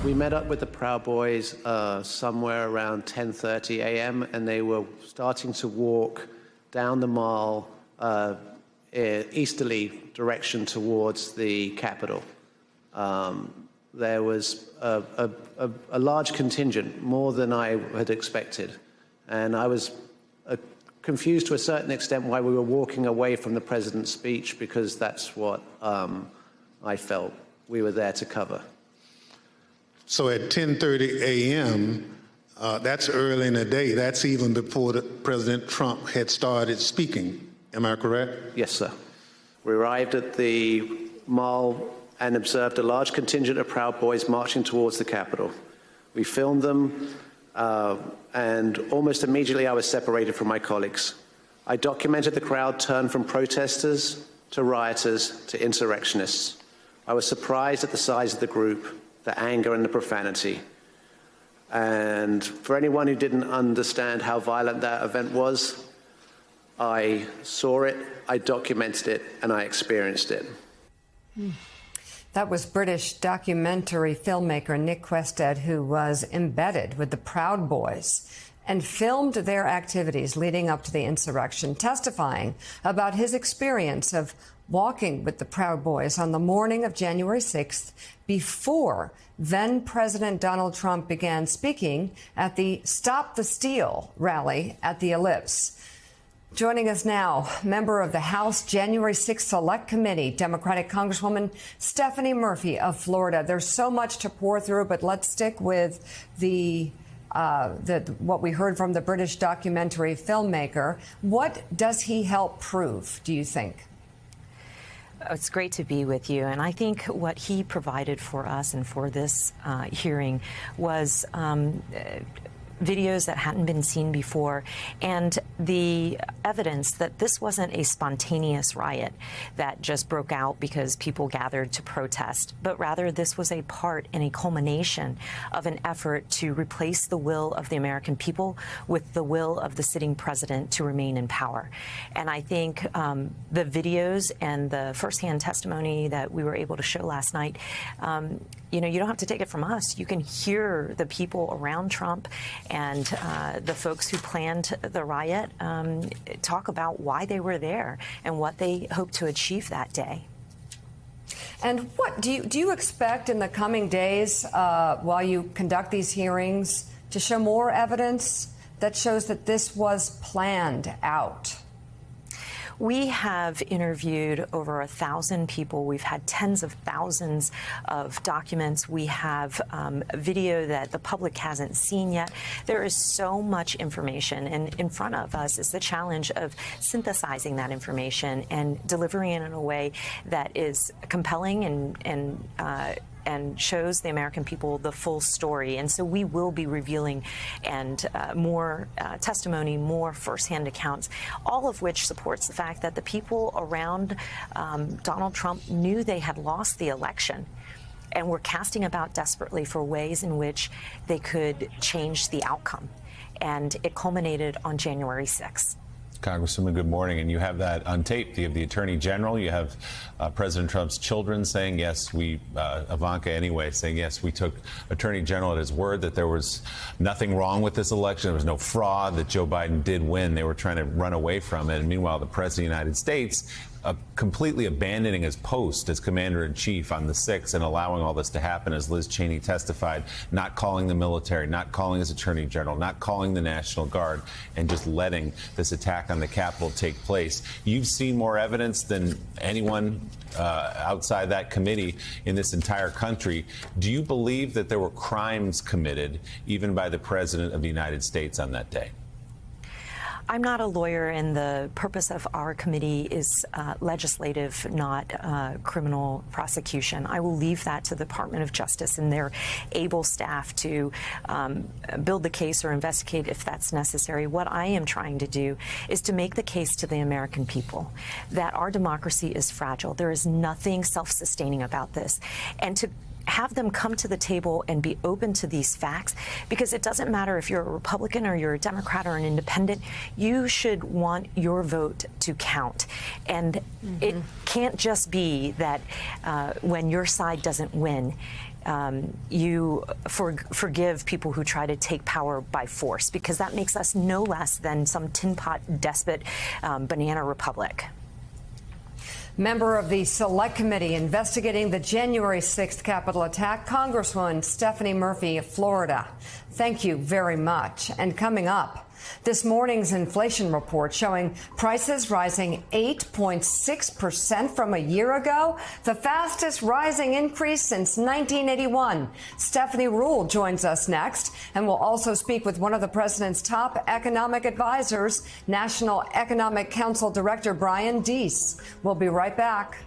We met up with the Proud Boys somewhere around 10:30 a.m. and they were starting to walk down the mall easterly direction towards the Capitol. There was a large contingent, more than I had expected, and I was confused to a certain extent why we were walking away from the president's speech, because that's what I felt we were there to cover. So at 10:30 a.m., that's early in the day. That's even before President Trump had started speaking. Am I correct? Yes, sir. We arrived at the mall and observed a large contingent of Proud Boys marching towards the Capitol. We filmed them, and almost immediately I was separated from my colleagues. I documented the crowd turn from protesters to rioters to insurrectionists. I was surprised at the size of the group, the anger and the profanity. And for anyone who didn't understand how violent that event was, I saw it, I documented it, and I experienced it. That was British documentary filmmaker Nick Quested, who was embedded with the Proud Boys and filmed their activities leading up to the insurrection, testifying about his experience of walking with the Proud Boys on the morning of January 6th, before then President Donald Trump began speaking at the Stop the Steal rally at the Ellipse. Joining us now, member of the House January 6th Select Committee, Democratic Congresswoman Stephanie Murphy of Florida. There's so much to pour through, but let's stick with what we heard from the British documentary filmmaker. What does he help prove, do you think? It's great to be with you. And I think what he provided for us and for this hearing was videos that hadn't been seen before, and the evidence that this wasn't a spontaneous riot that just broke out because people gathered to protest, but rather this was a part and a culmination of an effort to replace the will of the American people with the will of the sitting president to remain in power. And I think the videos and the firsthand testimony that we were able to show last night, you know, you don't have to take it from us. You can hear the people around Trump and the folks who planned the riot talk about why they were there and what they hope to achieve that day. And what do you expect in the coming days while you conduct these hearings to show more evidence that shows that this was planned out? We have interviewed over 1,000 people. We've had tens of thousands of documents. We have video that the public hasn't seen yet. There is so much information, and in front of us is the challenge of synthesizing that information and delivering it in a way that is compelling and shows the American people the full story. And so we will be revealing more testimony, more firsthand accounts, all of which supports the fact that the people around Donald Trump knew they had lost the election and were casting about desperately for ways in which they could change the outcome. And it culminated on January 6th. Congresswoman, good morning. And you have that on tape. You have the Attorney General. You have President Trump's children saying, yes, Ivanka anyway, saying, yes, we took Attorney General at his word that there was nothing wrong with this election. There was no fraud, that Joe Biden did win. They were trying to run away from it. And meanwhile, the President of the United States completely abandoning his post as commander-in-chief on the 6th and allowing all this to happen, as Liz Cheney testified, not calling the military, not calling his attorney general, not calling the National Guard, and just letting this attack on the Capitol take place. You've seen more evidence than anyone outside that committee in this entire country. Do you believe that there were crimes committed, even by the President of the United States, on that day? I'm not a lawyer, and the purpose of our committee is legislative, not criminal prosecution. I will leave that to the Department of Justice and their able staff to build the case or investigate if that's necessary. What I am trying to do is to make the case to the American people that our democracy is fragile. There is nothing self-sustaining about this. And to have them come to the table and be open to these facts, because it doesn't matter if you're a Republican or you're a Democrat or an independent, you should want your vote to count. And it can't just be that when your side doesn't win, you forgive people who try to take power by force, because that makes us no less than some tin pot despot banana republic. Member of the Select Committee investigating the January 6th Capitol attack, Congresswoman Stephanie Murphy of Florida. Thank you very much. And coming up, this morning's inflation report showing prices rising 8.6% from a year ago, the fastest rising increase since 1981. Stephanie Ruhle joins us next, and we'll also speak with one of the president's top economic advisors, National Economic Council Director Brian Deese. We'll be right back.